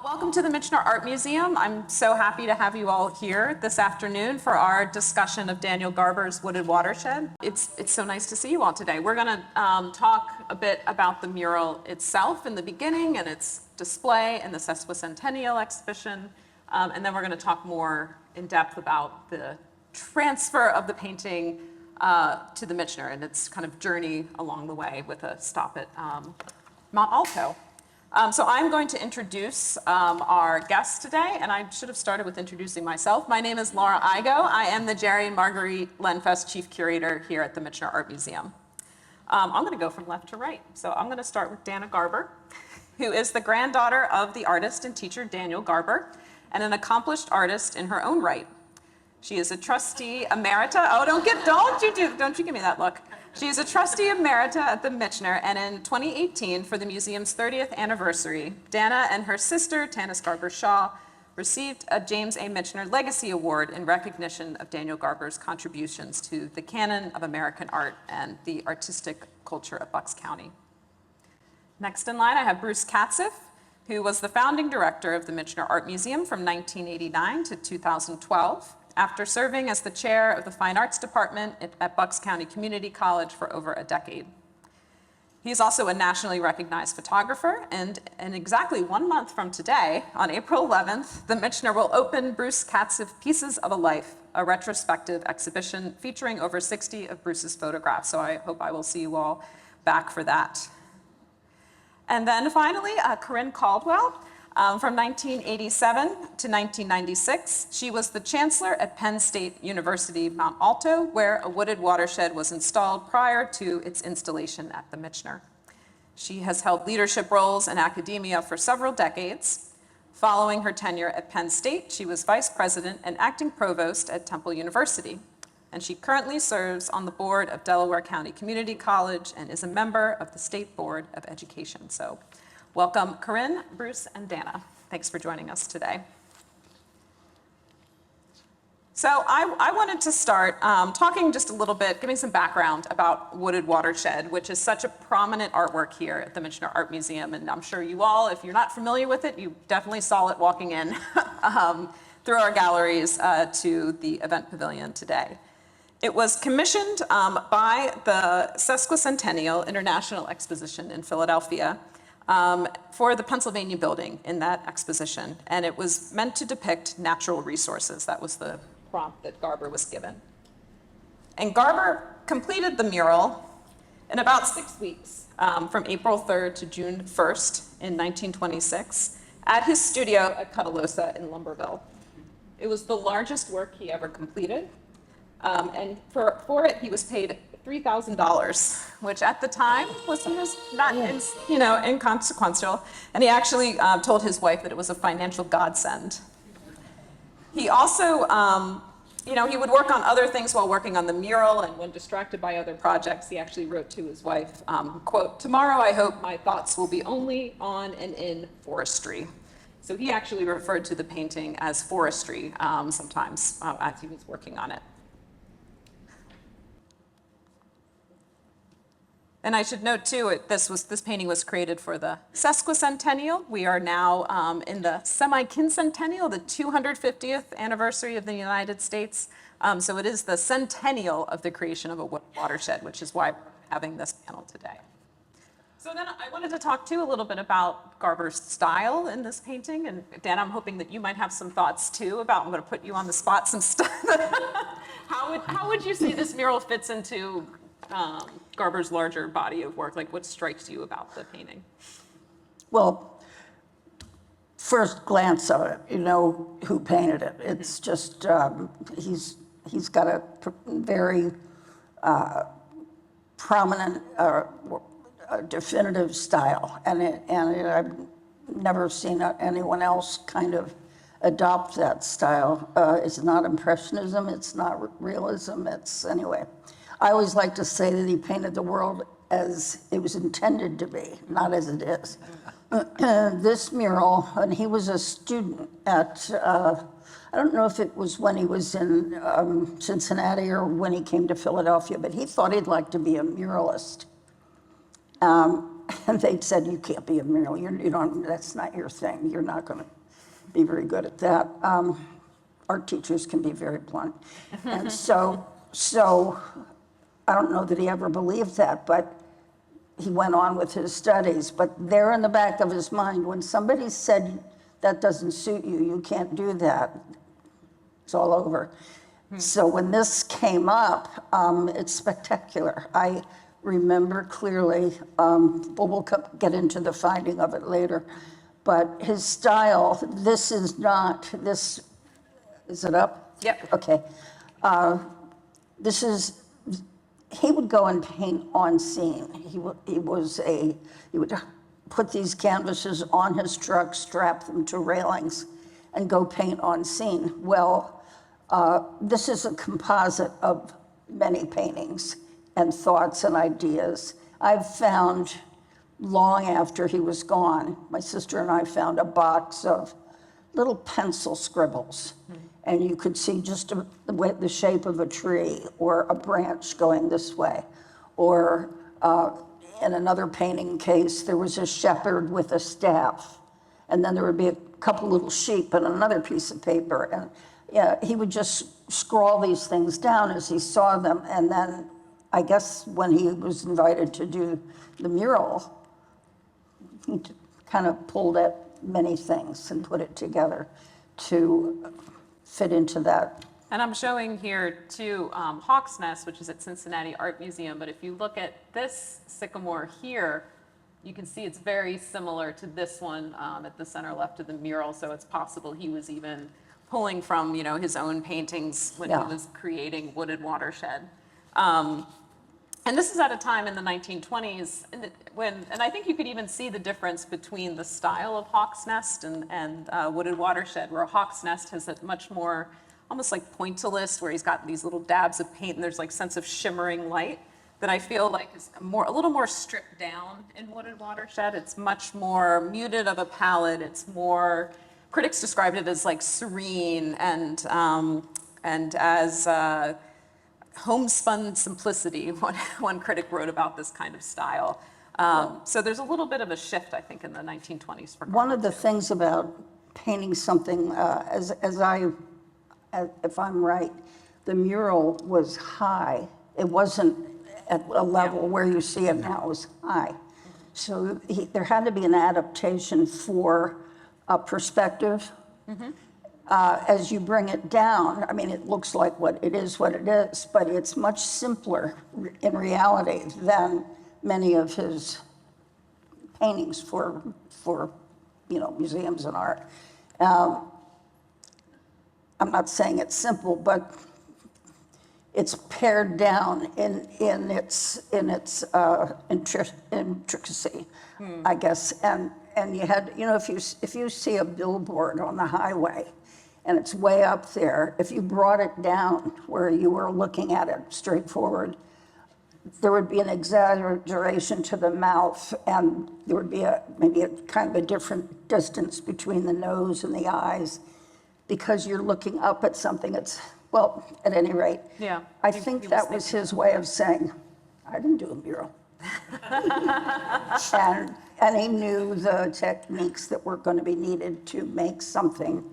Welcome to the Michener Art Museum. I'm so happy to have you all here this afternoon for our discussion of Daniel Garber's Wooded Watershed. It's so nice to see you all today. We're going to talk a bit about the mural itself in the beginning and its display and the sesquicentennial exhibition, and then we're going to talk more in depth about the transfer of the painting to the Michener and its kind of journey along the way with a stop at Mont Alto. So I'm going to introduce our guests today, and I should have started with introducing myself. My name is Laura Igoe. I am the Gerry and Marguerite Lenfest Chief Curator here at the Michener Art Museum. I'm going to go from left to right. So I'm going to start with Daniel Garber, who is the granddaughter of the artist and teacher Daniel Garber, and an accomplished artist in her own right. She is a trustee emerita. Oh, don't you give me that look. She is a trustee emerita at the Michener, and in 2018, for the museum's 30th anniversary, Dana and her sister, Tanis Garber Shaw, received a James A. Michener Legacy Award in recognition of Daniel Garber's contributions to the canon of American art and the artistic culture of Bucks County. Next in line, I have Bruce Katsiff, who was the founding director of the Michener Art Museum from 1989 to 2012. After serving as the chair of the Fine Arts Department at Bucks County Community College for over a decade. He's also a nationally recognized photographer, and in exactly 1 month from today, on April 11th, the Michener will open Bruce Katsiff Pieces of a Life, a retrospective exhibition featuring over 60 of Bruce's photographs, so I hope I will see you all back for that. And then finally, Corinne Caldwell. From 1987 to 1996, she was the chancellor at Penn State University, Mont Alto, where a wooded watershed was installed prior to its installation at the Michener. She has held leadership roles in academia for several decades. Following her tenure at Penn State, she was vice president and acting provost at Temple University. And she currently serves on the board of Delaware County Community College and is a member of the State Board of Education. So, welcome, Corinne, Bruce, and Dana. Thanks for joining us today. So I wanted to start talking just a little bit, giving some background about Wooded Watershed, which is such a prominent artwork here at the Michener Art Museum. And I'm sure you all, if you're not familiar with it, you definitely saw it walking in through our galleries to the event pavilion today. It was commissioned by the Sesquicentennial International Exposition in Philadelphia for the Pennsylvania building in that exposition, and it was meant to depict natural resources. That was the prompt that Garber was given. And Garber completed the mural in about 6 weeks, from April 3rd to June 1st in 1926, at his studio at Cuttalosa in Lumberville. It was the largest work he ever completed, and for it he was paid $3,000, which at the time was not inconsequential. And he actually told his wife that it was a financial godsend. He also, he would work on other things while working on the mural, and when distracted by other projects, he actually wrote to his wife, quote, "Tomorrow I hope my thoughts will be only on and in forestry." So he actually referred to the painting as forestry sometimes as he was working on it. And I should note too, this painting was created for the sesquicentennial. We are now in the semi-quincentennial, the 250th anniversary of the United States. So it is the centennial of the creation of a watershed, which is why we're having this panel today. So then I wanted to talk too a little bit about Garber's style in this painting. And Dan, I'm hoping that you might have some thoughts too about, I'm going to put you on the spot, some stuff. How would you say this mural fits into Garber's larger body of work? Like, what strikes you about the painting? Well, first glance of it, you know who painted it. It's just, he's got a very prominent, definitive style. And I've never seen anyone else kind of adopt that style. It's not Impressionism, it's not realism, anyway. I always like to say that he painted the world as it was intended to be, not as it is. This mural, and he was a student at, I don't know if it was when he was in Cincinnati or when he came to Philadelphia, but he thought he'd like to be a muralist. And they said, you can't be a mural. You don't, that's not your thing. You're not going to be very good at that. Art teachers can be very blunt. And so I don't know that he ever believed that, but he went on with his studies. But there in the back of his mind, when somebody said, that doesn't suit you, you can't do that, it's all over. So when this came up, it's spectacular. I remember clearly, we'll get into the finding of it later, but his style, this is not, this, is it up? Yep. Okay. This is, he would go and paint on scene. He would put these canvases on his truck, strap them to railings, and go paint on scene. Well, this is a composite of many paintings and thoughts and ideas. I've found, long after he was gone, my sister and I found a box of little pencil scribbles. And you could see just the shape of a tree or a branch going this way. Or in another painting case, there was a shepherd with a staff. And then there would be a couple little sheep and another piece of paper. And yeah, he would just scrawl these things down as he saw them. And then I guess when he was invited to do the mural, he kind of pulled at many things and put it together to fit into that. And I'm showing here too Hawk's Nest, which is at Cincinnati Art Museum. But if you look at this sycamore here, you can see it's very similar to this one at the center left of the mural. So it's possible he was even pulling from, you know, his own paintings when he was creating Wooded Watershed. And this is at a time in the 1920s and I think you could even see the difference between the style of Hawk's Nest and Wooded Watershed, where Hawk's Nest has a much more, almost like pointillist, where he's got these little dabs of paint and there's like sense of shimmering light that I feel like is a little more stripped down in Wooded Watershed. It's much more muted of a palette. It's more, critics described it as like serene and as homespun simplicity, one critic wrote about this kind of style. So there's a little bit of a shift, I think, in the 1920s. For one of the things about painting something, if I'm right, the mural was high. It wasn't at a level where you see it now. It was high. So there had to be an adaptation for perspective. As you bring it down, I mean, it looks like what it is, but it's much simpler in reality than many of his paintings for museums and art. I'm not saying it's simple, but it's pared down in its intricacy, I guess. And you had, if you see a billboard on the highway and it's way up there, if you brought it down where you were looking at it straightforward, there would be an exaggeration to the mouth, and there would be maybe a kind of a different distance between the nose and the eyes, because you're looking up at something that's, well, at any rate. Yeah. I think that was his way of saying, I didn't do a mural. and he knew the techniques that were going to be needed to make something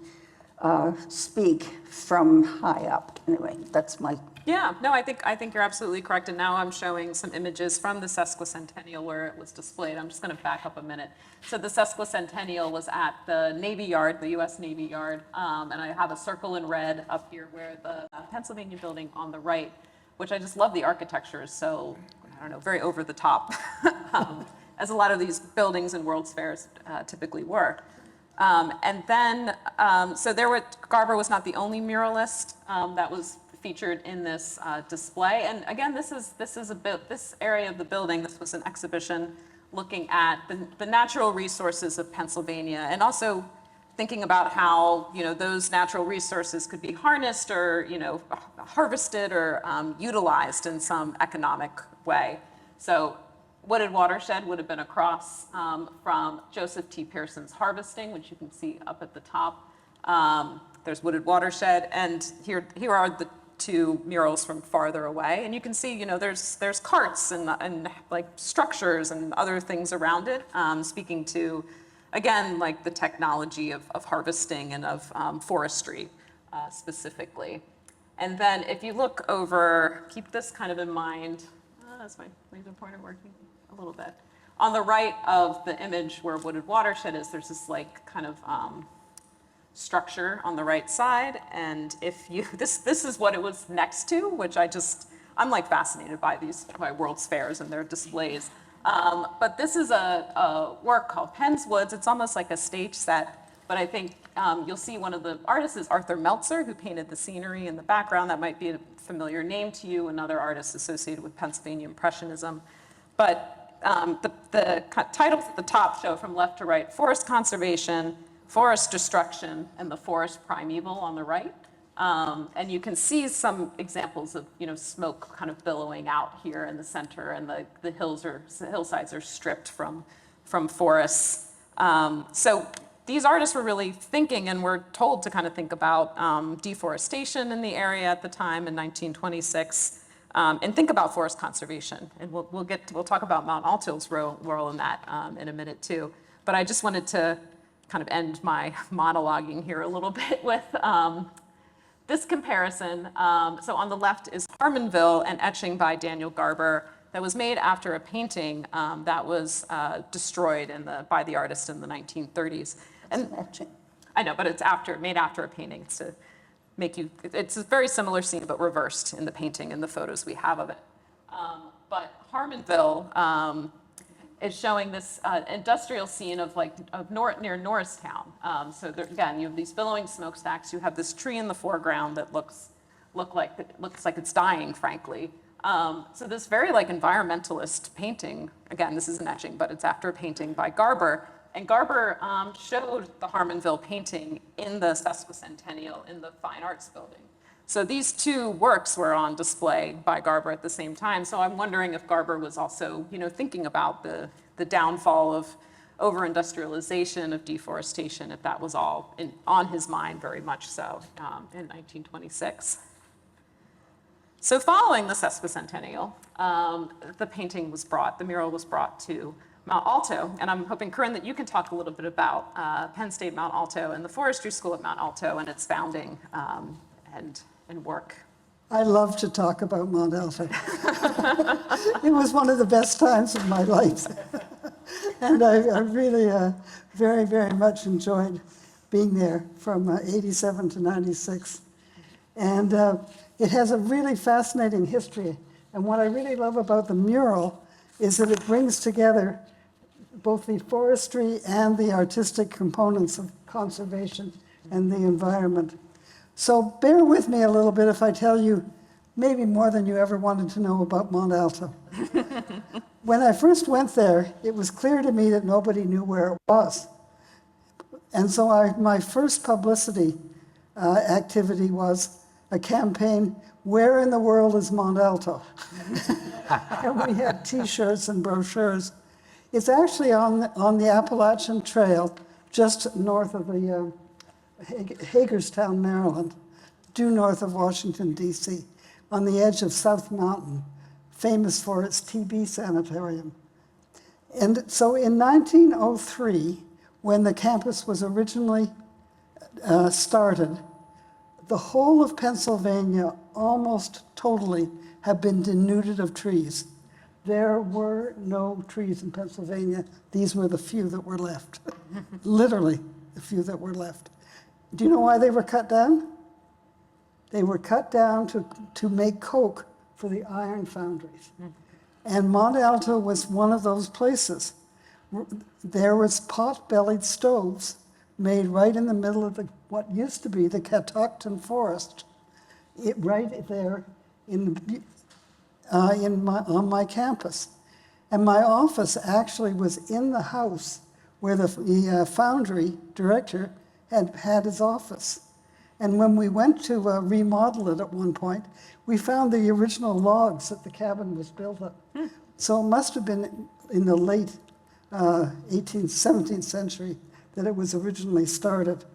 speak from high up. Anyway, that's my... Yeah, no, I think you're absolutely correct. And now I'm showing some images from the sesquicentennial where it was displayed. I'm just going to back up a minute. So the sesquicentennial was at the Navy Yard, the U.S. Navy Yard, and I have a circle in red up here where the Pennsylvania building on the right, which I just love the architecture, is so, I don't know, very over the top, as a lot of these buildings and World's Fairs typically were. And then, Garber was not the only muralist that was featured in this display. And again, this area of the building, this was an exhibition looking at the natural resources of Pennsylvania, and also thinking about how, those natural resources could be harnessed or, harvested or utilized in some economic way. So Wooded Watershed would have been across from Joseph T. Pearson's Harvesting, which you can see up at the top. There's Wooded Watershed, and here are to murals from farther away. And you can see, you know, there's carts and like structures and other things around it, speaking to, again, like the technology of harvesting and of forestry specifically. And then if you look over, keep this kind of in mind, is my laser pointer working a little bit? On the right of the image where Wooded Watershed is, there's this like kind of structure on the right side. And if you, this is what it was next to, which I'm like fascinated by by World's Fairs and their displays. But this is a work called Penn's Woods. It's almost like a stage set, but I think you'll see one of the artists is Arthur Meltzer, who painted the scenery in the background. That might be a familiar name to you, another artist associated with Pennsylvania Impressionism. But the titles at the top show from left to right: forest conservation, forest destruction, and the forest primeval on the right. And you can see some examples of, you know, smoke kind of billowing out here in the center, and the hillsides are stripped from forests. So these artists were really thinking, and were told to kind of think about deforestation in the area at the time in 1926, and think about forest conservation. And we'll talk about Mont Alto's role in that in a minute too. But I just wanted to kind of end my monologuing here a little bit with this comparison. So on the left is Harmonville, an etching by Daniel Garber that was made after a painting that was destroyed by the artist in the 1930s. And Etching. I know, but it's made after a painting. It's to make you, it's a very similar scene, but reversed in the painting and the photos we have of it. But Harmonville is showing this industrial scene of near Norristown. So there, again, you have these billowing smokestacks. You have this tree in the foreground that looks like it's dying, frankly. So this very like environmentalist painting. Again, this is an etching, but it's after a painting by Garber. And Garber showed the Harmonville painting in the Sesquicentennial in the Fine Arts Building. So these two works were on display by Garber at the same time. So I'm wondering if Garber was also, you know, thinking about the downfall of over-industrialization, of deforestation, if that was all on his mind very much so in 1926. So following the Sesquicentennial, the mural was brought to Mont Alto, and I'm hoping, Corinne, that you can talk a little bit about Penn State Mont Alto and the forestry school at Mont Alto and its founding and work. I love to talk about Mont Alto. It was one of the best times of my life. And I really very, very much enjoyed being there from 87 to 96. And it has a really fascinating history. And what I really love about the mural is that it brings together both the forestry and the artistic components of conservation and the environment. So bear with me a little bit if I tell you maybe more than you ever wanted to know about Mont Alto. When I first went there, it was clear to me that nobody knew where it was. And so my first publicity activity was a campaign, "Where in the world is Mont Alto?" And we had T-shirts and brochures. It's actually on the Appalachian Trail, just north of the Hagerstown, Maryland, due north of Washington, D.C., on the edge of South Mountain, famous for its TB sanitarium. And so in 1903, when the campus was originally started, the whole of Pennsylvania almost totally had been denuded of trees. There were no trees in Pennsylvania. These were the few that were left. Literally, the few that were left. Do you know why they were cut down? They were cut down to make coke for the iron foundries. And Mont Alto was one of those places. There was pot-bellied stoves made right in the middle of what used to be the Catoctin Forest, right there on my campus. And my office actually was in the house where the foundry director had his office. And when we went to remodel it at one point, we found the original logs that the cabin was built on. So it must have been in the late 18th, 17th century that it was originally started.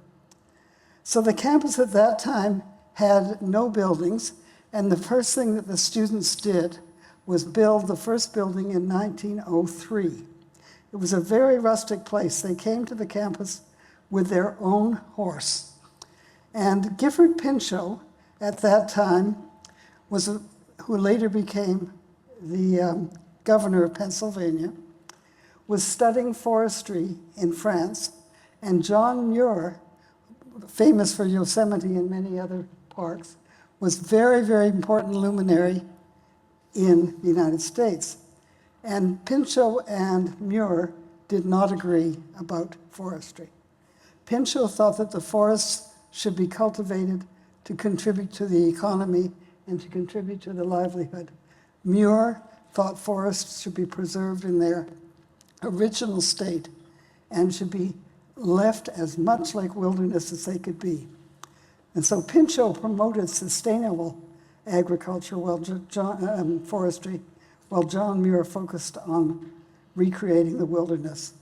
So the campus at that time had no buildings. And the first thing that the students did was build the first building in 1903. It was a very rustic place. They came to the campus with their own horse. And Gifford Pinchot, at that time, who later became the governor of Pennsylvania, was studying forestry in France. And John Muir, famous for Yosemite and many other parks, was very, very important luminary in the United States. And Pinchot and Muir did not agree about forestry. Pinchot thought that the forests should be cultivated to contribute to the economy and to contribute to the livelihood. Muir thought forests should be preserved in their original state and should be left as much like wilderness as they could be. And so Pinchot promoted sustainable agriculture, forestry, while John Muir focused on recreating the wilderness.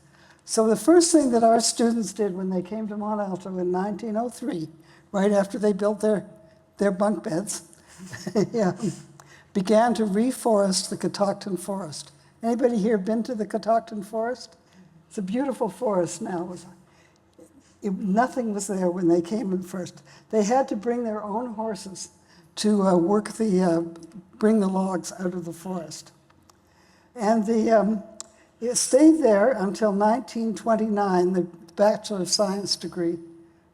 So the first thing that our students did when they came to Mont Alto in 1903, right after they built their bunk beds, yeah, began to reforest the Catoctin Forest. Anybody here been to the Catoctin Forest? It's a beautiful forest now. Nothing was there when they came in first. They had to bring their own horses to bring the logs out of the forest. And it stayed there until 1929, the Bachelor of Science degree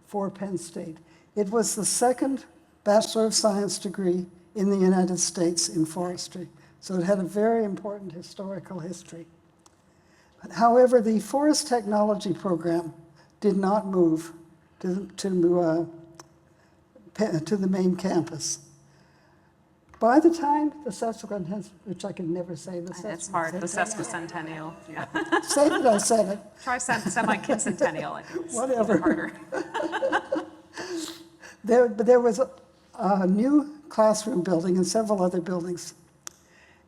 for Penn State. It was the second Bachelor of Science degree in the United States in forestry. So it had a very important historical history. However, the forest technology program did not move to the main campus. By the time the sesquicentennial, which I can never say, It's hard, the sesquicentennial. Yeah. Say that I said it. Try semi-quincentennial. I think it's Whatever. harder. There was a new classroom building and several other buildings.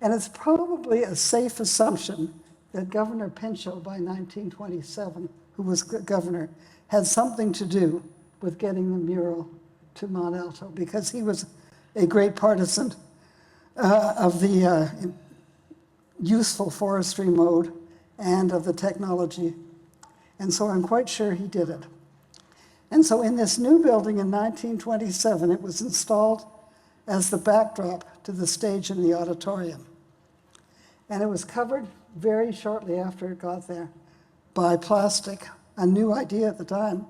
And it's probably a safe assumption that Governor Pinchot, by 1927, who was governor, had something to do with getting the mural to Mont Alto, because he was a great partisan of the useful forestry mode and of the technology. And so I'm quite sure he did it. And so in this new building in 1927, it was installed as the backdrop to the stage in the auditorium. And it was covered very shortly after it got there by plastic, a new idea at the time,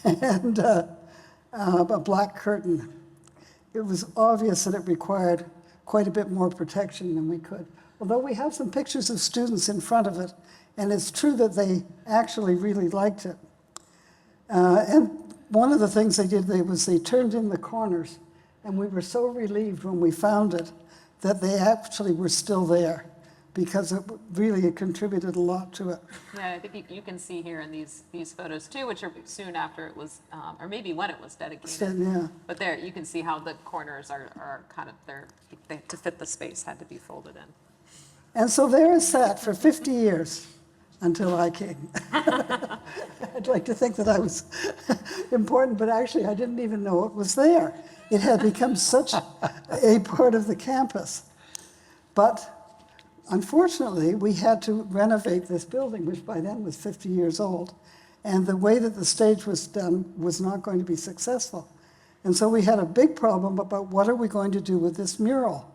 and a black curtain. It was obvious that it required quite a bit more protection than we could. Although we have some pictures of students in front of it, and it's true that they actually really liked it. And one of the things they did was they turned in the corners, and we were so relieved when we found it that they actually were still there, because it really contributed a lot to it. Yeah, I think you can see here in these photos too, which are soon after it was, or maybe when it was dedicated. Yeah. But there, you can see how the corners are kind of they, to fit the space, had to be folded in. And so there it sat for 50 years until I came. I'd like to think that I was important, but actually I didn't even know it was there. It had become such a part of the campus. But unfortunately, we had to renovate this building, which by then was 50 years old. And the way that the stage was done was not going to be successful. And so we had a big problem about what are we going to do with this mural?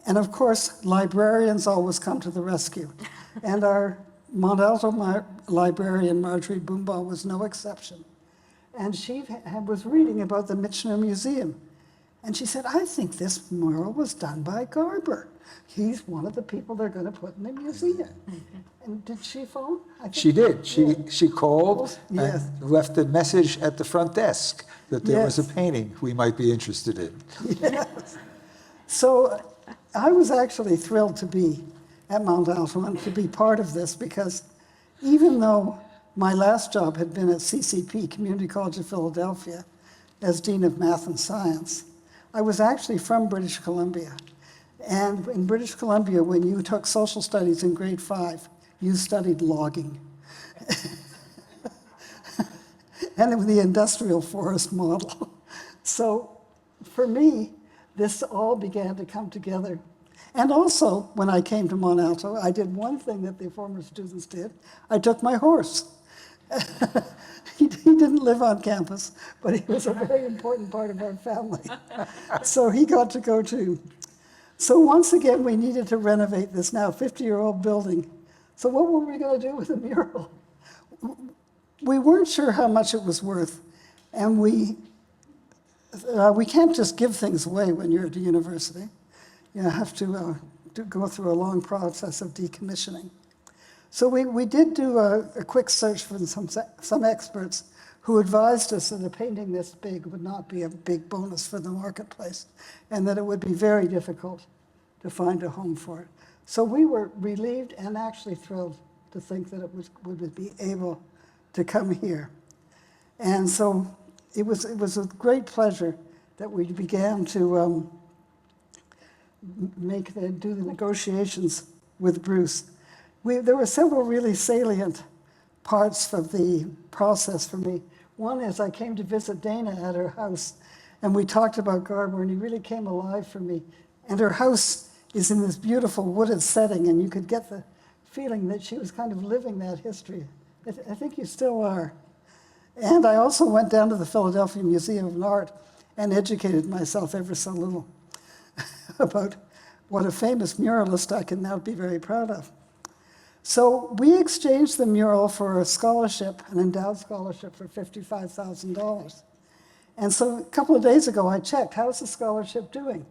And of course, librarians always come to the rescue. And our Mont Alto librarian, Marguerite, was no exception. And she was reading about the Michener Museum. And she said, I think this mural was done by Garber. He's one of the people they're going to put in the museum. And did she phone? She did. She called Yes. and left a message at the front desk that there was a Yes. painting we might be interested in. Yes. So I was actually thrilled to be at Mont Alto and to be part of this, because even though my last job had been at CCP, Community College of Philadelphia, as Dean of Math and Science, I was actually from British Columbia. And in British Columbia, when you took social studies in grade 5, you studied logging. And it was the industrial forest model. So for me, this all began to come together. And also, when I came to Mont Alto, I did one thing that the former students did. I took my horse. He didn't live on campus, but he was a very important part of our family. So he got to go too. So once again, we needed to renovate this now 50-year-old building. So what were we going to do with the mural? We weren't sure how much it was worth, and we can't just give things away when you're at a university. You have to go through a long process of decommissioning. So we did do a quick search for some experts who advised us that a painting this big would not be a big bonus for the marketplace, and that it would be very difficult to find a home for it. So we were relieved and actually thrilled to think that it would be able to come here. And so it was a great pleasure that we began to do the negotiations with Bruce. There were several really salient parts of the process for me. One is I came to visit Dana at her house, and we talked about Garber, and he really came alive for me. And her house is in this beautiful wooded setting, and you could get the feeling that she was kind of living that history. I think you still are. And I also went down to the Philadelphia Museum of Art and educated myself ever so little about what a famous muralist I can now be very proud of. So we exchanged the mural for a scholarship, an endowed scholarship for $55,000. And so a couple of days ago, I checked, how's the scholarship doing?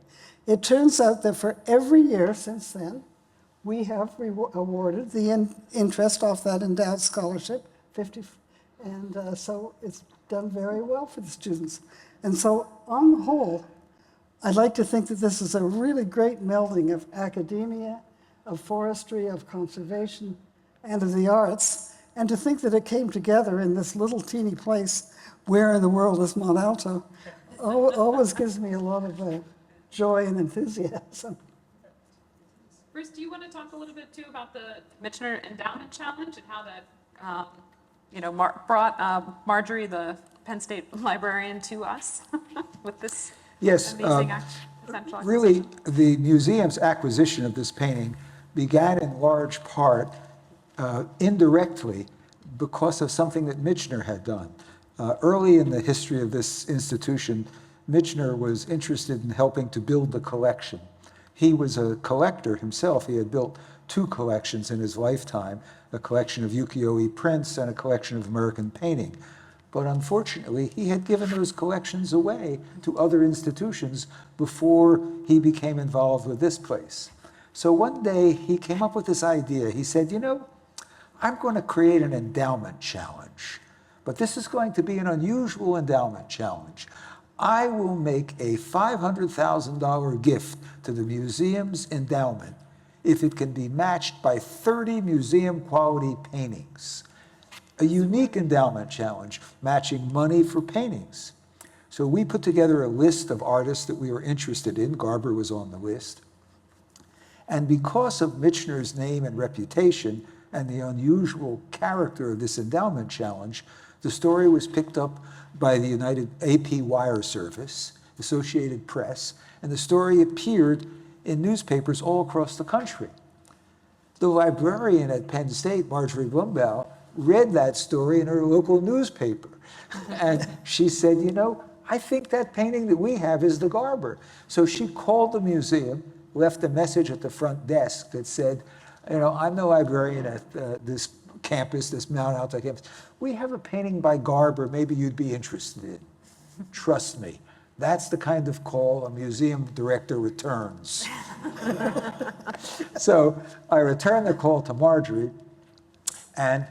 It turns out that for every year since then, we have awarded the interest off that endowed scholarship, so it's done very well for the students. And so on the whole, I'd like to think that this is a really great melding of academia, of forestry, of conservation, and of the arts, and to think that it came together in this little teeny place, where in the world is Mont Alto, always gives me a lot of joy and enthusiasm. Bruce, do you want to talk a little bit too about the Michener Endowment Challenge and how that, brought Marjorie, the Penn State librarian, to us with this Yes, amazing essential really, the museum's acquisition of this painting began in large part indirectly because of something that Michener had done. Early in the history of this institution, Michener was interested in helping to build the collection. He was a collector himself. He had built two collections in his lifetime, a collection of ukiyo-e prints and a collection of American painting. But unfortunately, he had given those collections away to other institutions before he became involved with this place. So one day he came up with this idea. He said, I'm going to create an endowment challenge, but this is going to be an unusual endowment challenge. I will make a $500,000 gift to the museum's endowment if it can be matched by 30 museum quality paintings. A unique endowment challenge, matching money for paintings. So we put together a list of artists that we were interested in. Garber was on the list. And because of Michener's name and reputation and the unusual character of this endowment challenge, the story was picked up by the United AP Wire Service, Associated Press, and the story appeared in newspapers all across the country. The librarian at Penn State, Marjorie Blumbaugh, read that story in her local newspaper. And she said, I think that painting that we have is the Garber. So she called the museum, left a message at the front desk that said, I'm the librarian at this campus, this Mount Alto campus. We have a painting by Garber maybe you'd be interested in. Trust me, that's the kind of call a museum director returns. So I returned the call to Marjorie, and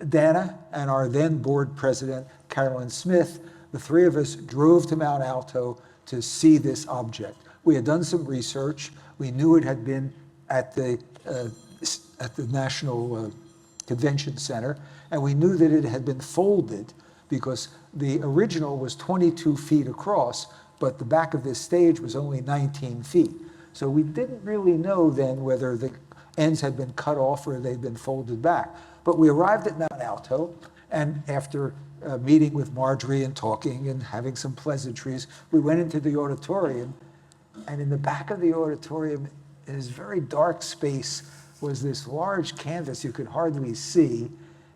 Dana and our then board president, Carolyn Smith, the three of us drove to Mount Alto to see this object. We had done some research. We knew it had been at the National Convention Center, and we knew that it had been folded because the original was 22 feet across, but the back of this stage was only 19 feet. So we didn't really know then whether the ends had been cut off or they'd been folded back. But we arrived at Mount Alto, And after meeting with Marjorie and talking and having some pleasantries, we went into the auditorium, and in the back of the auditorium, in this very dark space, was this large canvas you could hardly see,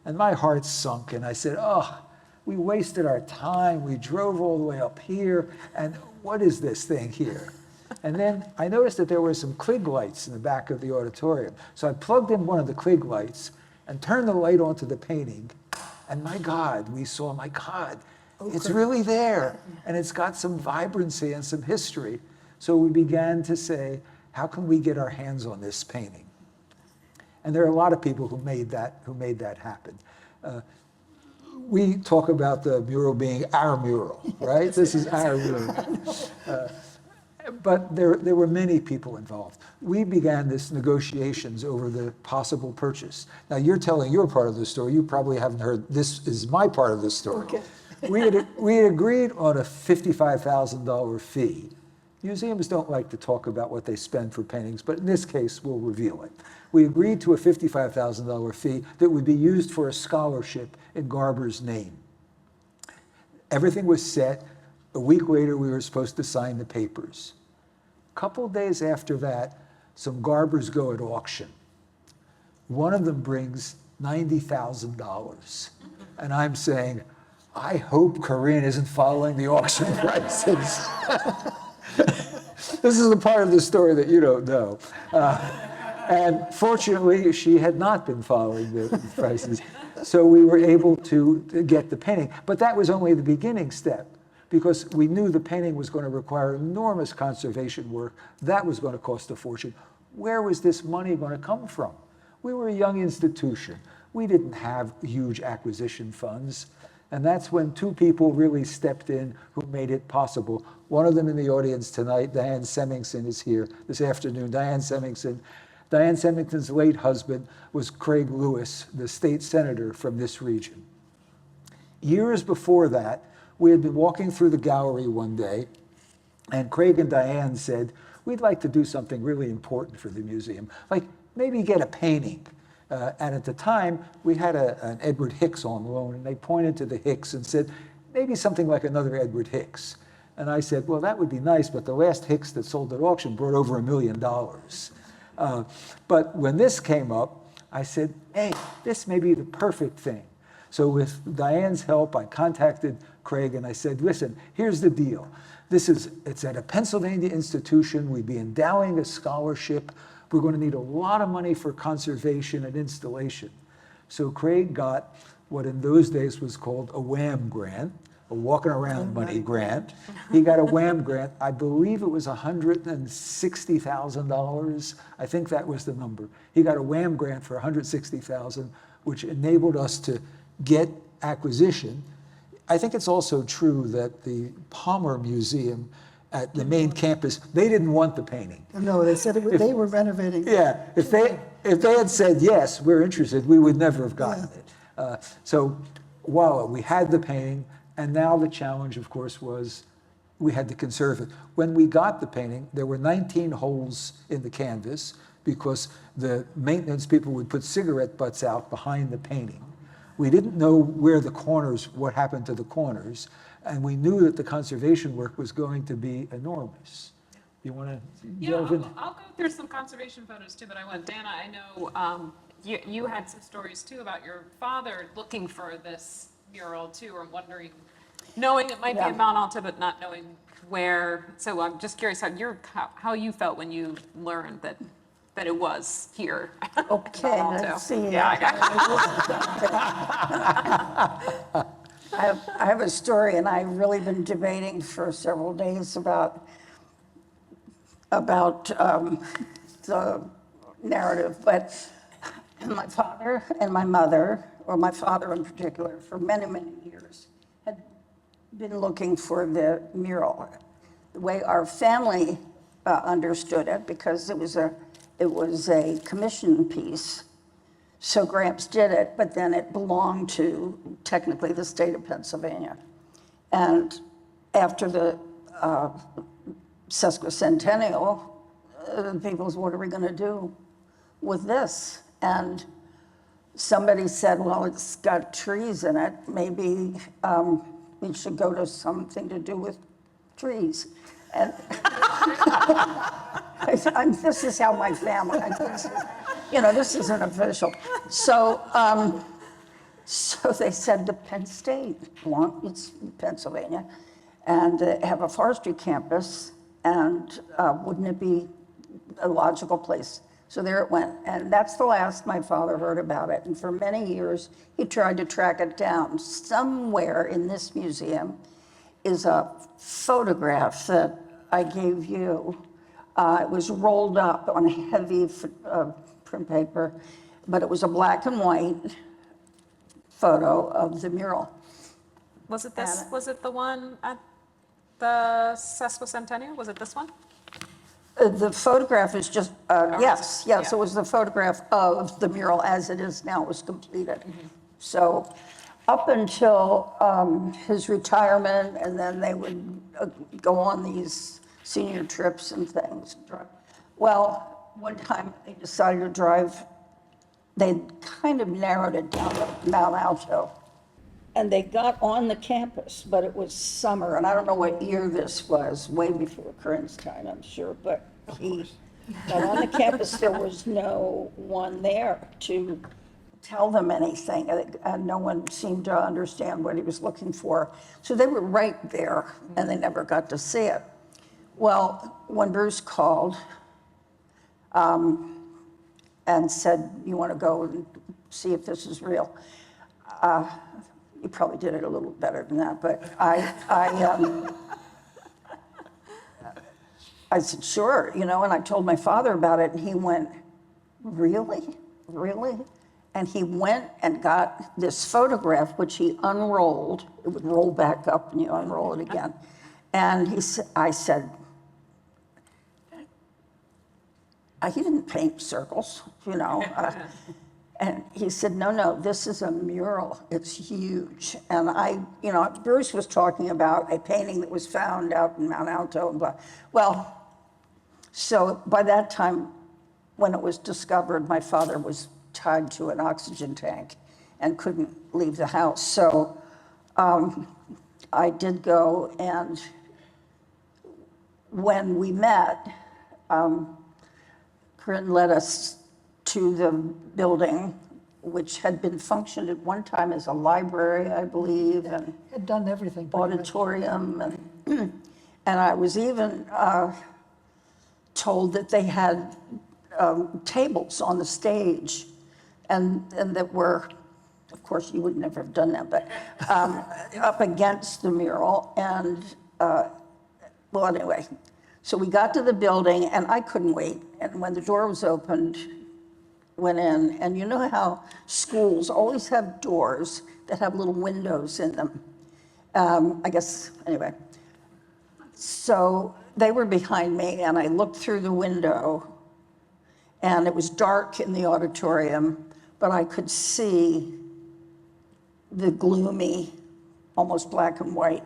and my heart sunk, and I said, oh, we wasted our time, we drove all the way up here, and what is this thing here? And then I noticed that there were some Klieg lights in the back of the auditorium. So I plugged in one of the Klieg lights and turned the light onto the painting, and my God, we saw, my God, it's really there, and it's got some vibrancy and some history. So we began to say, how can we get our hands on this painting? And there are a lot of people who made that happen. We talk about the mural being our mural, right? This is our mural. But there were many people involved. We began this negotiations over the possible purchase. Now, you're telling your part of the story. You probably haven't heard, this is my part of the story. Okay. We had agreed on a $55,000 fee. Museums don't like to talk about what they spend for paintings, but in this case, we'll reveal it. We agreed to a $55,000 fee that would be used for a scholarship in Garber's name. Everything was set. A week later, we were supposed to sign the papers. A couple of days after that, some Garbers go at auction. One of them brings $90,000. And I'm saying, I hope Corinne isn't following the auction prices. This is the part of the story that you don't know. And fortunately, she had not been following the prices. So we were able to get the painting. But that was only the beginning step, because we knew the painting was going to require enormous conservation work. That was going to cost a fortune. Where was this money going to come from? We were a young institution. We didn't have huge acquisition funds. And that's when two people really stepped in who made it possible. One of them in the audience tonight, Diane Semmingson, is here this afternoon. Diane Semmington's late husband was Craig Lewis, the state senator from this region. Years before that, we had been walking through the gallery one day, and Craig and Diane said, we'd like to do something really important for the museum, like maybe get a painting. And at the time, we had an Edward Hicks on loan, and they pointed to the Hicks and said, maybe something like another Edward Hicks. And I said, well, that would be nice, but the last Hicks that sold at auction brought over $1 million. But when this came up, I said, hey, this may be the perfect thing. So with Diane's help, I contacted Craig and I said, listen, here's the deal. It's at a Pennsylvania institution. We'd be endowing a scholarship. We're going to need a lot of money for conservation and installation. So Craig got what in those days was called a WHAM grant, a walking around money grant. He got a WHAM grant. I believe it was $160,000. I think that was the number. He got a WHAM grant for $160,000, which enabled us to get acquisition. I think it's also true that the Palmer Museum at the main campus, they didn't want the painting. No, they said they were renovating. Yeah, if they had said, yes, we're interested, we would never have gotten it. So voila, we had the painting, and now the challenge, of course, was we had to conserve it. When we got the painting, there were 19 holes in the canvas because the maintenance people would put cigarette butts out behind the painting. We didn't know where the corners, what happened to the corners, and we knew that the conservation work was going to be enormous. You want to delve in? I'll go through some conservation photos too, but Dana, I know you had some stories too about your father looking for this mural too, or wondering, knowing it might be in Mont Alto, but not knowing where. So I'm just curious how you felt when you learned that it was here. Okay, Alto. let's see. Yeah, I have a story, and I've really been debating for several days about the narrative. But my father and my mother, or my father in particular, for many, many years, had been looking for the mural. The way our family understood it, because it was a commission piece. So Gramps did it, but then it belonged to, technically, the state of Pennsylvania. And after the sesquicentennial, people said, what are we going to do with this? And somebody said, well, it's got trees in it. Maybe we should go to something to do with trees. And this is how my family, this isn't official. So, so they said to Penn State, it's Pennsylvania, and have a forestry campus, and wouldn't it be a logical place? So there it went, and that's the last my father heard about it. And for many years, he tried to track it down. Somewhere in this museum is a photograph that I gave you. It was rolled up on heavy print paper, but it was a black and white photo of the mural. Was it this? Was it the one at the sesquicentennial? Was it this one? The photograph is just, yes, yeah. it was the photograph of the mural as it is now, was completed. So up until his retirement, and then they would go on these senior trips and things. Well, one time they decided to drive, they kind of narrowed it down to Mount Alto. And they got on the campus, but it was summer, and I don't know what year this was, way before Corinne's time, I'm sure, but he got on the campus, there was no one there to tell them anything, and no one seemed to understand what he was looking for. So they were right there, and they never got to see it. Well, when Bruce called and said, you want to go and see if this is real, you probably did it a little better than that, but I said, sure, and I told my father about it, and he went, really? Really? And he went and got this photograph, which he unrolled. It would roll back up, and you unroll it again. And I said, he didn't paint circles, And he said, no, this is a mural. It's huge. And Bruce was talking about a painting that was found out in Mount Alto and blah. Well, so by that time, when it was discovered, my father was tied to an oxygen tank and couldn't leave the house. So I did go, and when we met, Corinne led us to the building, which had been functioned at one time as a library, I believe, and Had done everything. pretty much. auditorium, and I was even told that they had tables on the stage, and that were, of course, you would never have done that, but up against the mural, and well, anyway, so we got to the building, and I couldn't wait, and when the door was opened, went in, and you know how schools always have doors that have little windows in them. I guess, anyway. So they were behind me, and I looked through the window, and it was dark in the auditorium, but I could see the gloomy, almost black and white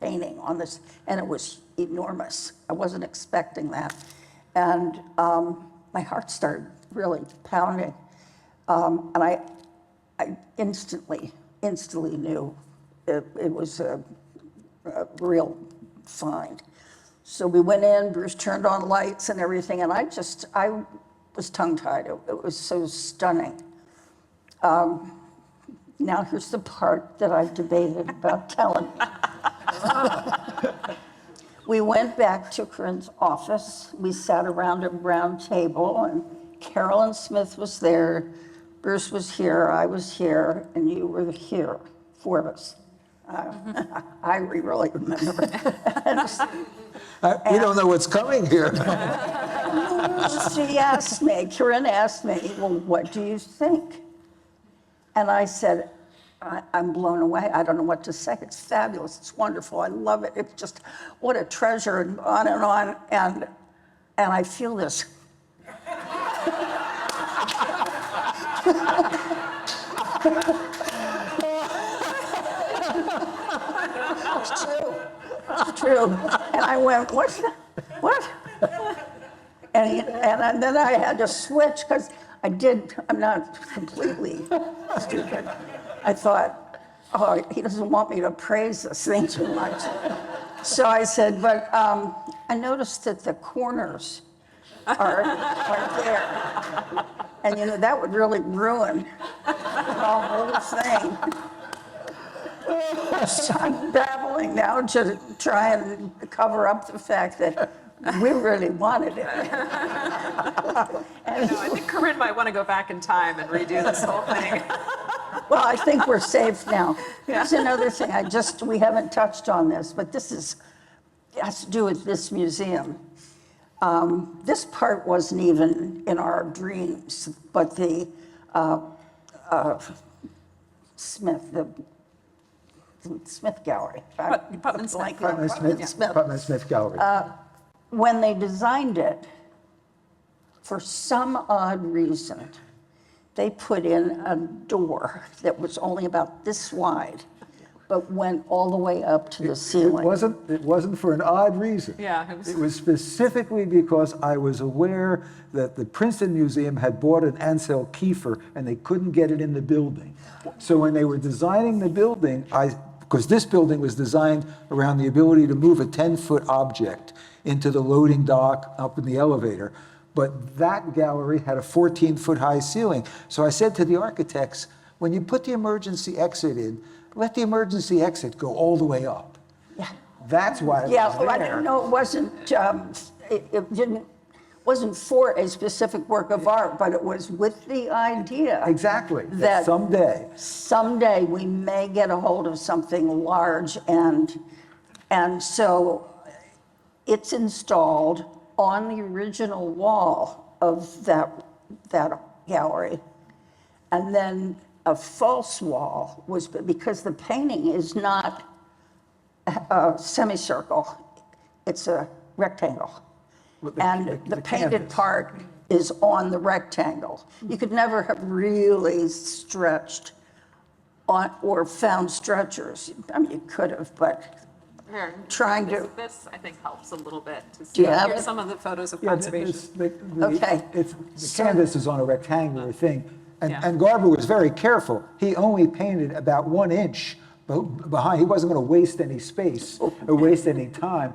painting on this, and it was enormous. I wasn't expecting that. And my heart started really pounding. And I instantly knew it was a real find. So we went in, Bruce turned on lights and everything, and I was tongue-tied. It was so stunning. Now here's the part that I've debated about telling. We went back to Corinne's office. We sat around a round table, and Carolyn Smith was there, Bruce was here, I was here, and you were here, four of us. I really remember. We don't know what's coming here. She asked me, Corinne asked me, well, what do you think? And I said, I'm blown away. I don't know what to say. It's fabulous. It's wonderful. I love it. It's just, what a treasure, and on and on. And I feel this. It's true. It's true. And I went, what? And then I had to switch, because I'm not completely stupid. I thought, oh, he doesn't want me to praise this thing too much. So I said, but I noticed that the corners are there. And, that would really ruin the whole thing. So I'm babbling now to try and cover up the fact that we really wanted it. I think Corinne might want to go back in time and redo this whole thing. Well, I think we're safe now. Here's another thing, we haven't touched on this, but has to do with this museum. This part wasn't even in our dreams, but the Smith Gallery. Putnam Smith. Putnam Smith Gallery. When they designed it, for some odd reason, they put in a door that was only about this wide, but went all the way up to the ceiling. It wasn't for an odd reason. Yeah, It was specifically because I was aware that the Princeton Museum had bought an Ansel Kiefer and they couldn't get it in the building. So when they were designing the building, because this building was designed around the ability to move a 10-foot object into the loading dock up in the elevator. But that gallery had a 14-foot high ceiling. So I said to the architects, when you put the emergency exit in, let the emergency exit go all the way up. Yeah. That's why it Yeah, was well, I there. didn't know it wasn't for a specific work of art, but it was with the idea. Exactly, that That someday. we may get a hold of something large, and so it's installed on the original wall of that gallery. And then a false wall was, because the painting is not a semicircle, it's a rectangle. Well, The painted canvas. part is on the rectangle. You could never have really stretched on, or found stretchers. I mean, you could have, but Here, trying to. This, I think, helps a little bit to see. Do you have Here's it? some of the photos of Yeah, conservation. Okay. The canvas is on a rectangular thing. Yeah. And Garber was very careful. He only painted about 1 inch behind. He wasn't going to waste any space or waste any time.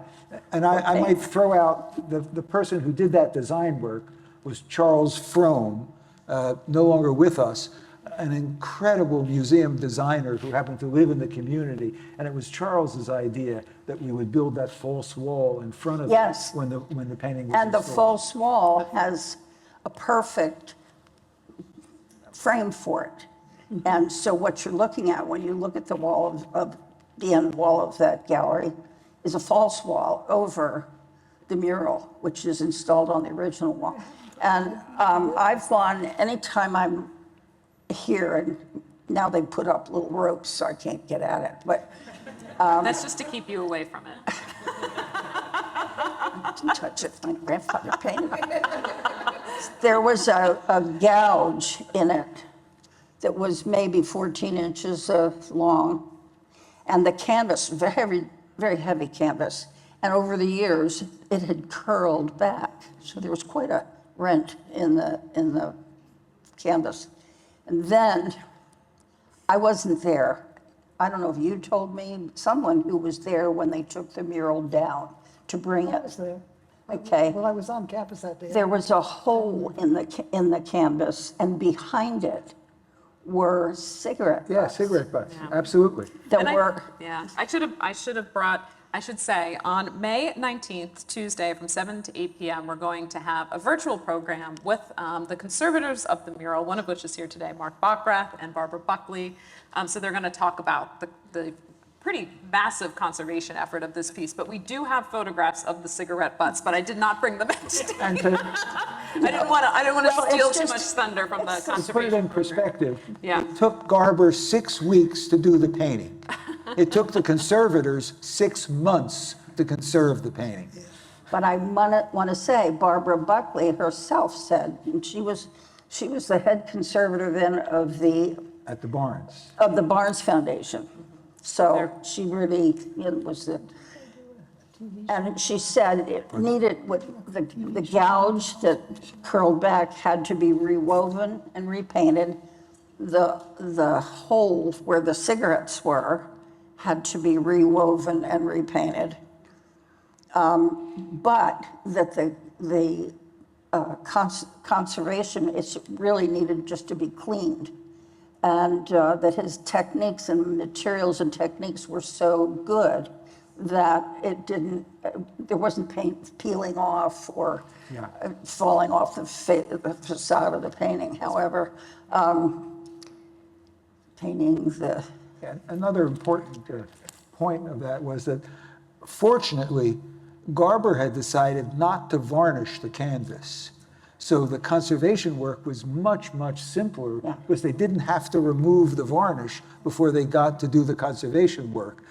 And I might throw out the person who did that design work was Charles Frome, no longer with us, an incredible museum designer who happened to live in the community. And it was Charles's idea that we would build that false wall in front of Yes. it when the painting was And the installed. false wall has a perfect frame for it. And so what you're looking at when you look at the wall of the end wall of that gallery is a false wall over the mural, which is installed on the original wall. And I've gone, anytime I'm here, and now they put up little ropes so I can't get at it, but That's just to keep you away from it. I didn't touch it, my grandfather painted it. There was a gouge in it that was maybe 14 inches long, and the canvas, very, very heavy canvas, and over the years, it had curled back. So there was quite a rent in the canvas. And then, I wasn't there. I don't know if you told me, someone who was there when they took the mural down to bring I it. was there. Okay. Well, I was on campus that day. There was a hole in the canvas, and behind it were cigarette Yeah, butts cigarette butts, Yeah. absolutely. that And were. I should have brought, I should say, on May 19th, Tuesday, from 7 to 8 p.m., we're going to have a virtual program with the conservators of the mural, one of which is here today, Mark Bockrath and Barbara Buckley. So they're going to talk about the pretty massive conservation effort of this piece. But we do have photographs of the cigarette butts, but I did not bring them in today. And to I didn't want to Well, it's steal too just- much thunder from the put it conservation in program. perspective, Yeah. it took Garber 6 weeks to do the painting. It took the conservators 6 months to conserve the painting. But I want to say, Barbara Buckley herself said, and she was the head conservator then of the At the Barnes. Barnes Foundation. So she really was the. And she said it needed, the gouge that curled back had to be rewoven and repainted. The hole where the cigarettes were had to be rewoven and repainted. But that the conservation, it really needed just to be cleaned. And that his techniques and materials and techniques were so good that it didn't, there wasn't paint peeling off or falling off the facade of the painting. However, painting the... And another important point of that was that, fortunately, Garber had decided not to varnish the canvas. So the conservation work was much, much simpler because they didn't have to remove the varnish before they got to do the conservation work.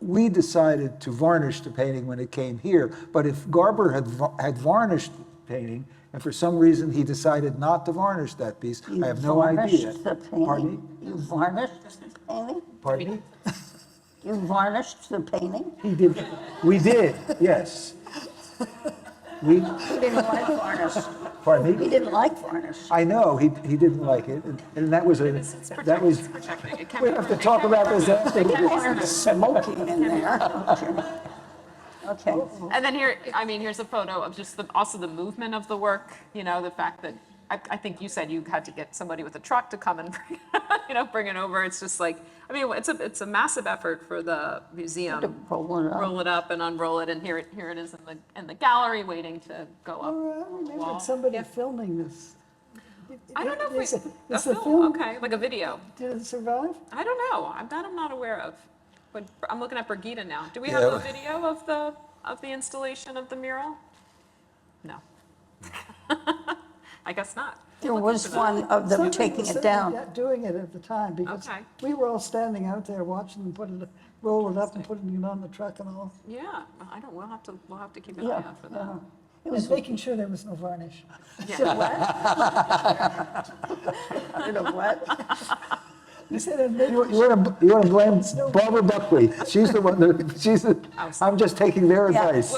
We decided to varnish the painting when it came here, but if Garber had varnished the painting, and for some reason he decided not to varnish that piece, I have no idea. The painting? Pardon me? You varnished the painting? Pardon me? You varnished the painting? He did. We did, yes. We, He didn't like varnish. pardon He me? didn't like varnish. I know, he didn't like it, and that was that was, Protecting. It can't we be have to talk about this after. There's smoking in there. Okay. And then here, I mean, here's a photo of just also the movement of the work, you know, the fact that, I think you said you had to get somebody with a truck to come and bring, bring it over. It's just like, I mean, it's a massive effort for the museum. To roll it up. Roll it up and unroll it, and here it is in the gallery waiting to go up. I the remembered wall. somebody Yeah. filming this. I don't know if Is it- a is the film, film, okay, like a video. did it survive? I don't know. I'm not aware of. But I'm looking at Brigida now. Do we have Yeah. a video of the installation of the mural? No. I guess not. There was one of them Somebody taking was it sitting down. Doing it at the time, because Okay. we were all standing out there watching them roll it up and putting it on the truck and all, Yeah, We'll have to keep an eye Yeah, out for that. yeah. and making sure there was no varnish. Yeah. Kind of what? He said, and making You want to blame Barbara Buckley. She's the one I'm just taking their Yeah, advice.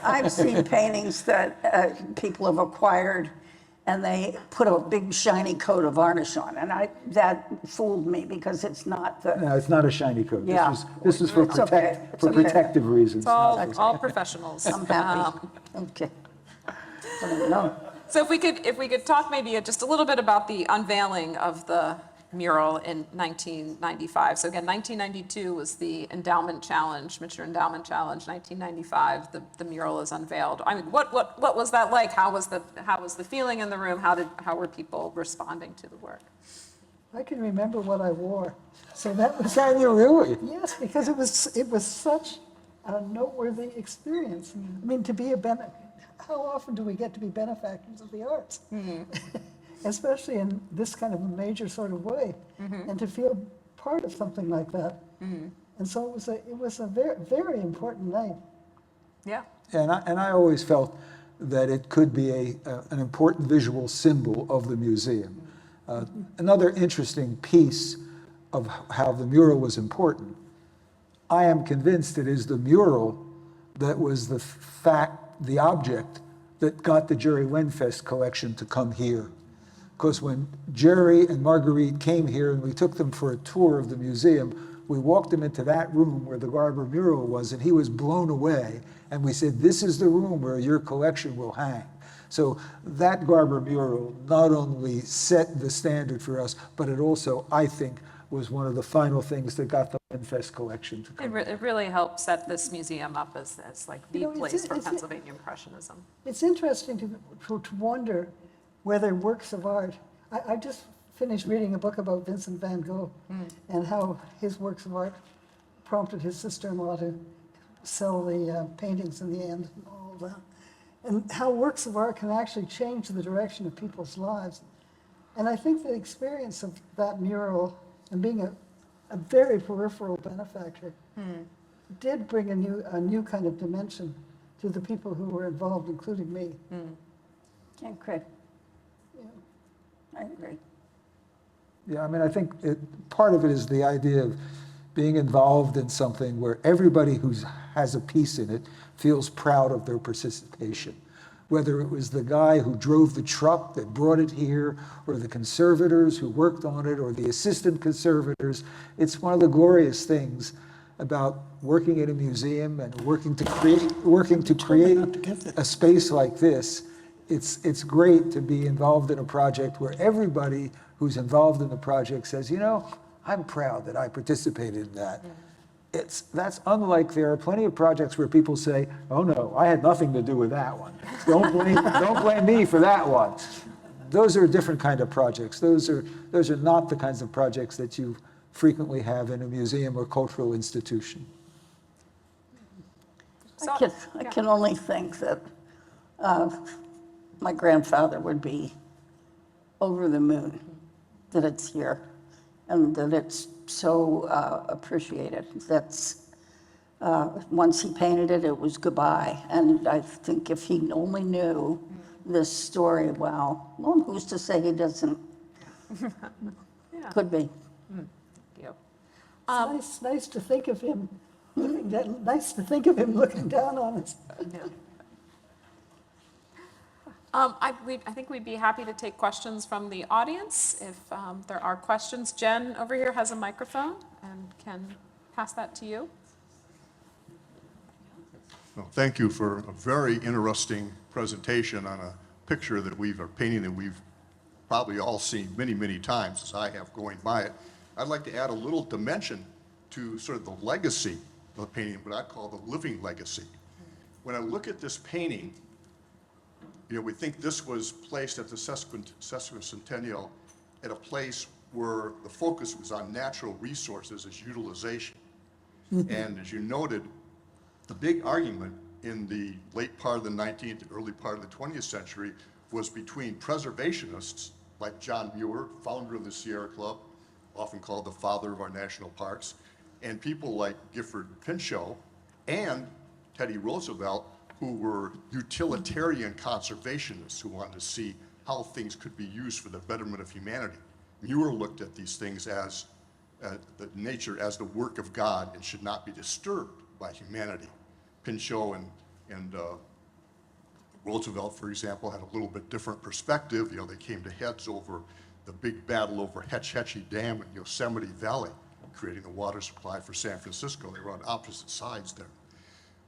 I've seen paintings that people have acquired, and they put a big shiny coat of varnish on, and that fooled me because it's not the. No, it's not a shiny coat. Yeah. This is for It's okay. It's okay. protective reasons. It's all professionals. I'm happy. Okay. I don't know. So if we could talk maybe just a little bit about the unveiling of the mural in 1995. So again, 1992 was the endowment challenge, Michener Endowment Challenge. 1995, the mural is unveiled. I mean, what was that like? How was the feeling in the room? How were people responding to the work? I can remember what I wore, so that was. Can you really? Yes, because it was such a noteworthy experience. I mean, to be how often do we get to be benefactors of the arts? Especially in this kind of a major sort of way, and to feel part of something like that. And so it was a very, very important night. Yeah. And I always felt that it could be an important visual symbol of the museum. Another interesting piece of how the mural was important, I am convinced it is the mural that was the object that got the Gerry Lenfest collection to come here. Because when Gerry and Marguerite came here and we took them for a tour of the museum, we walked him into that room where the Garber mural was, and he was blown away. And we said, this is the room where your collection will hang. So that Garber mural not only set the standard for us, but it also, I think, was one of the final things that got the Lenfest collection to come. It really helped set this museum up as like the You know, place for it's- Pennsylvania Impressionism. It's interesting to wonder whether works of art. I just finished reading a book about Vincent van Gogh and how his works of art prompted his sister-in-law to sell the paintings in the end and all of that. And how works of art can actually change the direction of people's lives. And I think the experience of that mural and being a very peripheral benefactor did bring a new kind of dimension to the people who were involved, including me. I agree. I agree. Yeah, I mean, I think part of it is the idea of being involved in something where everybody who has a piece in it feels proud of their participation. Whether it was the guy who drove the truck that brought it here, or the conservators who worked on it, or the assistant conservators, it's one of the glorious things about working in a museum and working to create a space like this. It's great to be involved in a project where everybody who's involved in the project says, you know, I'm proud that I participated in that. That's unlike, there are plenty of projects where people say, oh no, I had nothing to do with that one. Don't blame me for that one. Those are a different kind of projects. Those are not the kinds of projects that you frequently have in a museum or cultural institution. I can only think that my grandfather would be over the moon that it's here and that it's so appreciated. That's once he painted it, it was goodbye. And I think if he only knew this story, well, who's to say he doesn't? Could be. It's nice to think of him looking down on us. I think we'd be happy to take questions from the audience if there are questions. Jen over here has a microphone and can pass that to you. Well, thank you for a very interesting presentation on a picture that or painting that we've probably all seen many, many times, as I have going by it. I'd like to add a little dimension to sort of the legacy of the painting, what I call the living legacy. When I look at this painting, you know, we think this was placed at the sesquicentennial at a place where the focus was on natural resources as utilization. And as you noted, the big argument in the late part of the 19th and early part of the 20th century was between preservationists like John Muir, founder of the Sierra Club, often called the father of our national parks, and people like Gifford Pinchot and Teddy Roosevelt, who were utilitarian conservationists who wanted to see how things could be used for the betterment of humanity. Muir looked at these things as the nature as the work of God and should not be disturbed by humanity. Pinchot and Roosevelt, for example, had a little bit different perspective. You know, they came to heads over the big battle over Hetch Hetchy Dam in Yosemite Valley, creating a water supply for San Francisco. They were on opposite sides there.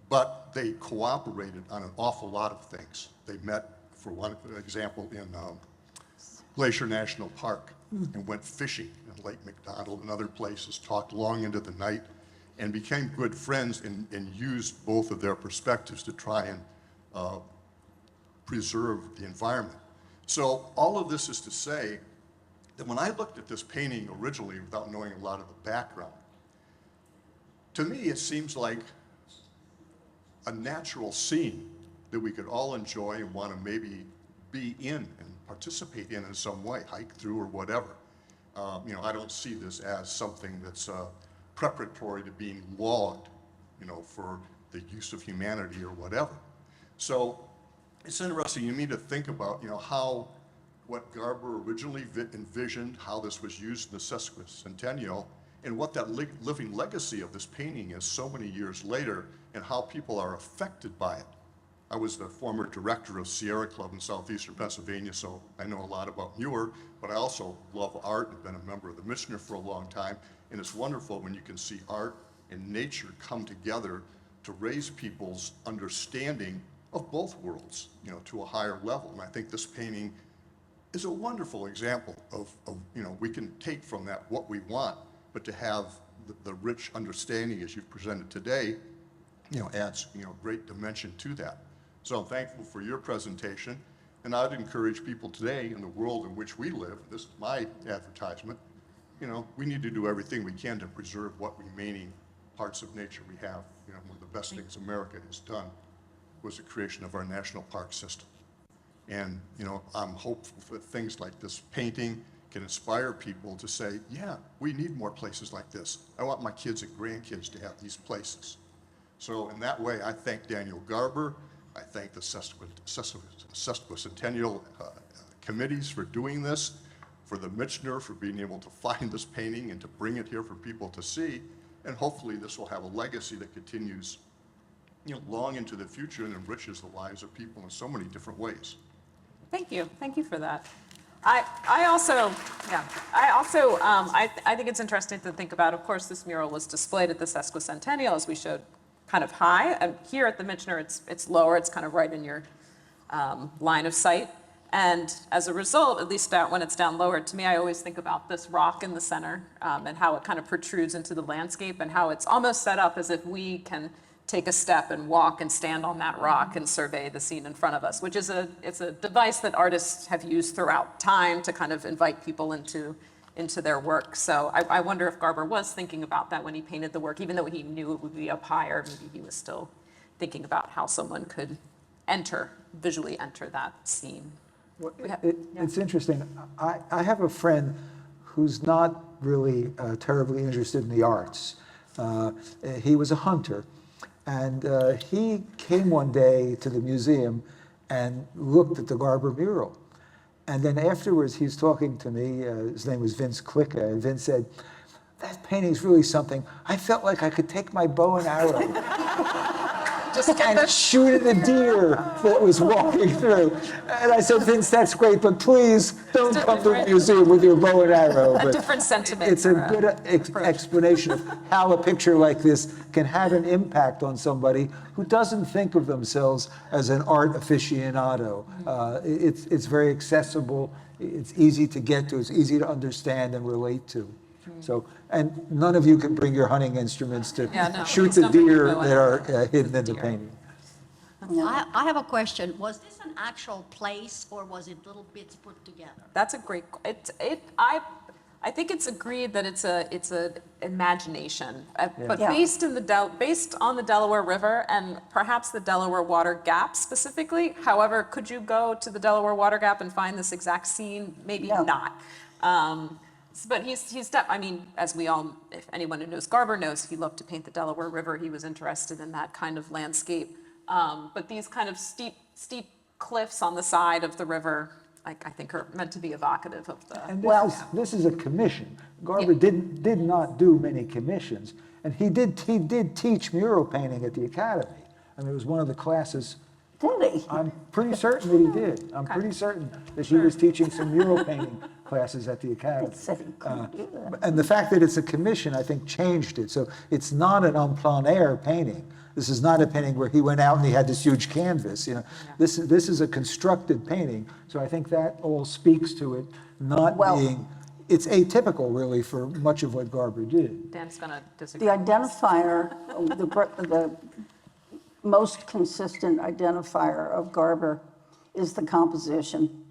But they cooperated on an awful lot of things. They met, for one example, in Glacier National Park and went fishing in Lake McDonald and other places, talked long into the night, and became good friends and used both of their perspectives to try and preserve the environment. So all of this is to say that when I looked at this painting originally without knowing a lot of the background, to me it seems like a natural scene that we could all enjoy and want to maybe be in and participate in some way, hike through or whatever. You know, I don't see this as something that's preparatory to being logged, you know, for the use of humanity or whatever. So it's interesting to me to think about, you know, how what Garber originally envisioned, how this was used in the sesquicentennial, and what that living legacy of this painting is so many years later, and how people are affected by it. I was the former director of Sierra Club in southeastern Pennsylvania, so I know a lot about Muir, but I also love art and been a member of the Michener for a long time, and it's wonderful when you can see art and nature come together to raise people's understanding of both worlds, you know, to a higher level. And I think this painting is a wonderful example of you know, we can take from that what we want, but to have the rich understanding as you've presented today, you know, adds, you know, great dimension to that. So I'm thankful for your presentation, and I'd encourage people today in the world in which we live, this is my advertisement, you know, we need to do everything we can to preserve what remaining parts of nature we have. You know, one of the best things America has done was the creation of our national park system. And, you know, I'm hopeful that things like this painting can inspire people to say, yeah, we need more places like this. I want my kids and grandkids to have these places. So in that way, I thank Daniel Garber. I thank the sesquicentennial committees for doing this, for the Michener for being able to find this painting and to bring it here for people to see. And hopefully this will have a legacy that continues, long into the future and enriches the lives of people in so many different ways. Thank you for that. I also think it's interesting to think about, of course, this mural was displayed at the sesquicentennial, as we showed, kind of high, and here at the Michener, it's lower, it's kind of right in your line of sight. And as a result, at least when it's down lower, to me, I always think about this rock in the center and how it kind of protrudes into the landscape and how it's almost set up as if we can take a step and walk and stand on that rock and survey the scene in front of us, which is it's a device that artists have used throughout time to kind of invite people into their work. So I wonder if Garber was thinking about that when he painted the work, even though he knew it would be up higher, maybe he was still thinking about how someone could visually enter that scene. It's interesting. I have a friend who's not really terribly interested in the arts. He was a hunter, and he came one day to the museum and looked at the Garber mural. And then afterwards, he's talking to me. His name was Vince Klicka, and Vince said, "That painting's really something. I felt like I could take my bow and arrow and shoot at a deer that was walking through." And I said, "Vince, that's great, but please don't come to the museum with your bow and arrow." A different sentiment. It's a good explanation of how a picture like this can have an impact on somebody who doesn't think of themselves as an art aficionado. It's very accessible. It's easy to get to. It's easy to understand and relate to. So, and none of you can bring your hunting instruments to shoot the deer that are hidden in the painting. I have a question. Was this an actual place, or was it little bits put together? That's a great. I think it's agreed that it's a imagination, but based on the Delaware River and perhaps the Delaware Water Gap specifically. However, could you go to the Delaware Water Gap and find this exact scene? Maybe not. But I mean, as we all, if anyone who knows Garber knows, he loved to paint the Delaware River. He was interested in that kind of landscape. But these kind of steep cliffs on the side of the river, I think are meant to be evocative of the. And this is a commission. Garber did not do many commissions, and he did teach mural painting at the Academy. I mean, it was one of the classes. Did he? I'm pretty certain that he did. I'm pretty certain that he was teaching some mural painting classes at the Academy. It said he couldn't do that. And the fact that it's a commission, I think, changed it. So it's not an en plein air painting. This is not a painting where he went out and he had this huge canvas. This is a constructed painting. So I think that all speaks to it not being. It's atypical, really, for much of what Garber did. Dan's going to disagree. The identifier, the most consistent identifier of Garber is the composition.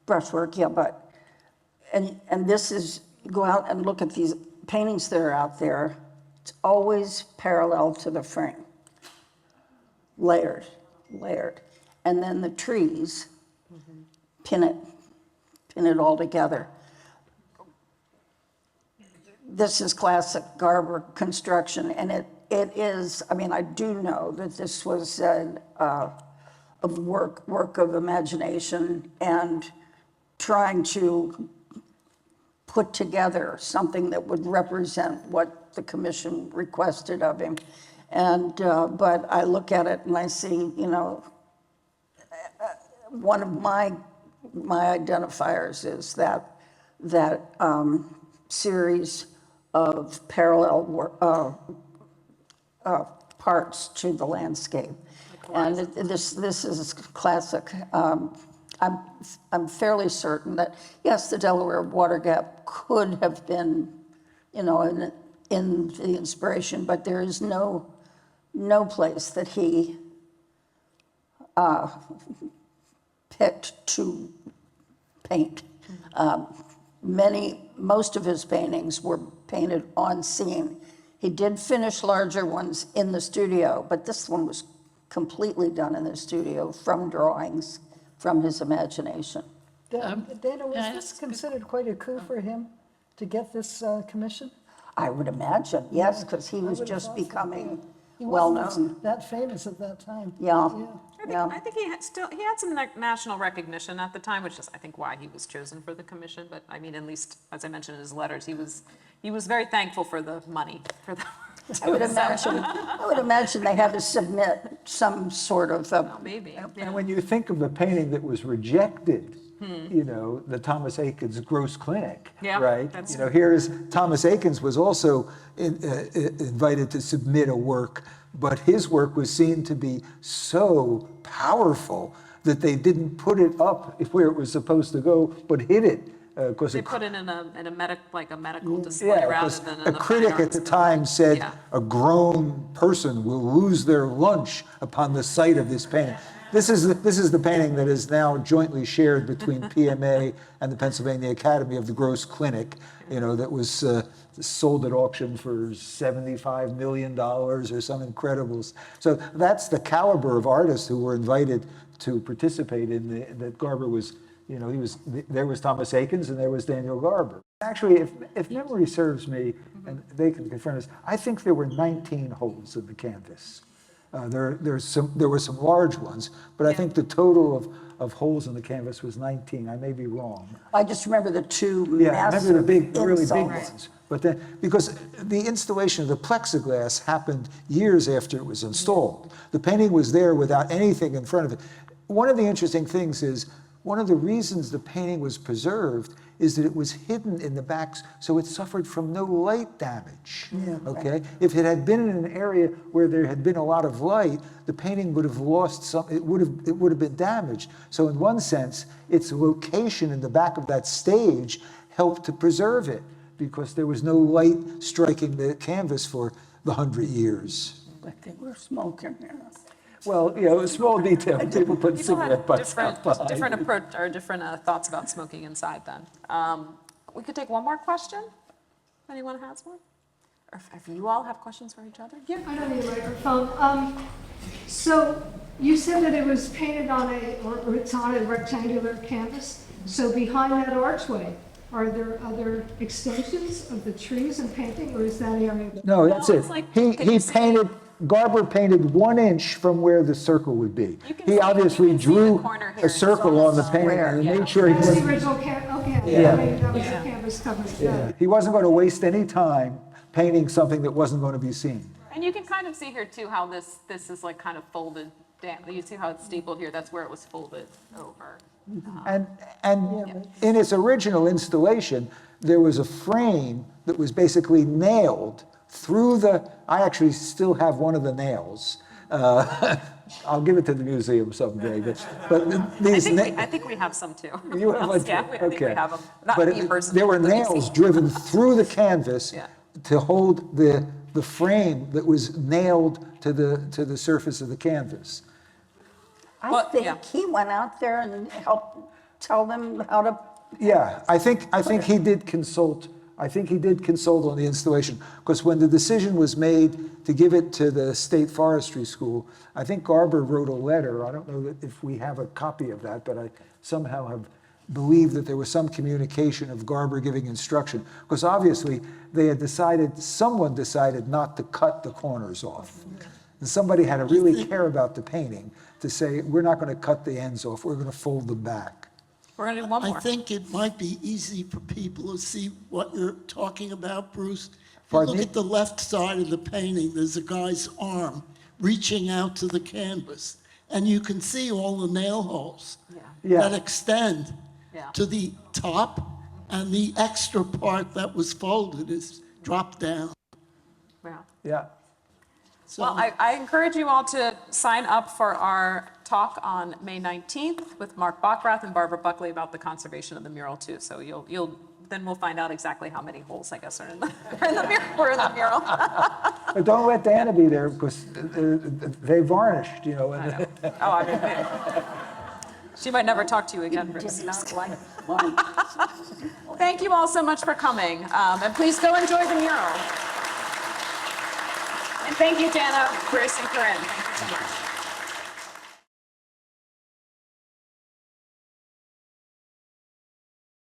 Brushwork, but, and this is, go out and look at these paintings that are out there, it's always parallel to the frame. Layered. And then the trees pin it all together. This is classic Garber construction, and it is, I mean, I do know that this was a work of imagination and trying to put together something that would represent what the commission requested of him. And, but I look at it and I see, one of my identifiers is that series of parallel parts to the landscape. And this is classic. I'm fairly certain that, yes, the Delaware Water Gap could have been, in the inspiration, but there is no place that he picked to paint. Most of his paintings were painted on scene. He did finish larger ones in the studio, but this one was completely done in the studio from drawings, from his imagination. Dana, was this considered quite a coup for him to get this commission? I would imagine, yes, because he was just becoming well-known. He wasn't that famous at that time. Yeah. I think he had some national recognition at the time, which is, I think, why he was chosen for the commission. But I mean, at least as I mentioned in his letters, he was very thankful for the money, for the I would imagine they had to submit some sort of, Maybe. Yeah. And when you think of the painting that was rejected, you know, the Thomas Eakins Gross Clinic, Yeah, right? that's You know, here's Thomas Eakins was also invited to submit a work, but his work was seen to be so powerful that they didn't put it up where it was supposed to go, but hid it. They put it in a medical display Yeah, rather because than in a the critic fine at arts the building. time said Yeah. a grown person will lose their lunch upon the sight of this painting. This is the painting that is now jointly shared between PMA and the Pennsylvania Academy of the Gross Clinic, you know, that was sold at auction for $75 million or some incredibles. So that's the caliber of artists who were invited to participate in that Garber was, you know, there was Thomas Eakins and there was Daniel Garber. Actually, if memory serves me, and they can confirm this, I think there were 19 holes in the canvas. There were some large ones, but I think the total of holes in the canvas was 19. I may be wrong. I just remember the two Yeah, I massive remember the really big insults. ones. But then, because the installation of the plexiglass happened years after it was installed. The painting was there without anything in front of it. One of the interesting things is, one of the reasons the painting was preserved is that it was hidden in the backs, so it suffered from no light damage. Okay? If it had been in an area where there had been a lot of light, the painting would have lost some, it would have been damaged. So in one sense, its location in the back of that stage helped to preserve it, because there was no light striking the canvas for the 100 years. But they were smoking there. Well, you know, a small detail, people put People cigarette had butts outside. different approach or different thoughts about smoking inside then. We could take one more question. Anyone has one? Or if you all have questions for each other? Yeah. I don't need a microphone. So you said that it was painted on or it's on a rectangular canvas. So behind that archway, are there other extensions of the trees and painting, or is that area? No, that's No, it. it's like- He can you see- Garber painted 1 inch from where the circle would be. You can He see- obviously you can see the drew corner here. a It's circle on the almost painting square, and yeah. made sure he That's the wasn't, original okay, Yeah. maybe that was the Yeah. canvas cover. he wasn't going to waste any time painting something that wasn't going to be seen. And you can kind of see here too how this is like kind of folded down. You see how it's stapled here? That's where it was folded over. And in its original installation, there was a frame that was basically nailed through I actually still have one of the nails. I'll give it to the museum someday, but these I think we have some too. You have one too? Yeah, I think we Okay. have them. Not But me personally. there were but we've nails seen. driven through the canvas Yeah. to hold the frame that was nailed to the surface of the canvas. Well, I think yeah. he went out there and helped tell them how to, Yeah, I think he did consult. I think he did consult on the installation, because when the decision was made to give it to the State Forestry School, I think Garber wrote a letter. I don't know if we have a copy of that, but I somehow have believed that there was some communication of Garber giving instruction, because obviously someone decided not to cut the corners off. And somebody had to really care about the painting to say, we're not going to cut the ends off, we're going to fold them back. We're going to do one more. I think it might be easy for people to see what you're talking about, Bruce. If you Pardon look me? at the left side of the painting, there's a guy's arm reaching out to the canvas, and you can see all the nail holes Yeah. that extend Yeah. to the top, and the extra part that was folded is dropped down. Yeah. Yeah. So Well, I encourage you all to sign up for our talk on May 19th with Mark Bockrath and Barbara Buckley about the conservation of the mural too. So then we'll find out exactly how many holes, I guess, are in the mural. But don't let Dana be there, because they varnished, you know. I know. Oh, I mean, she might never talk to you again. Bruce. did not like one. Thank you all so much for coming. And please go enjoy the mural. And thank you, Dana, Bruce, and Corinne. Thank you so much.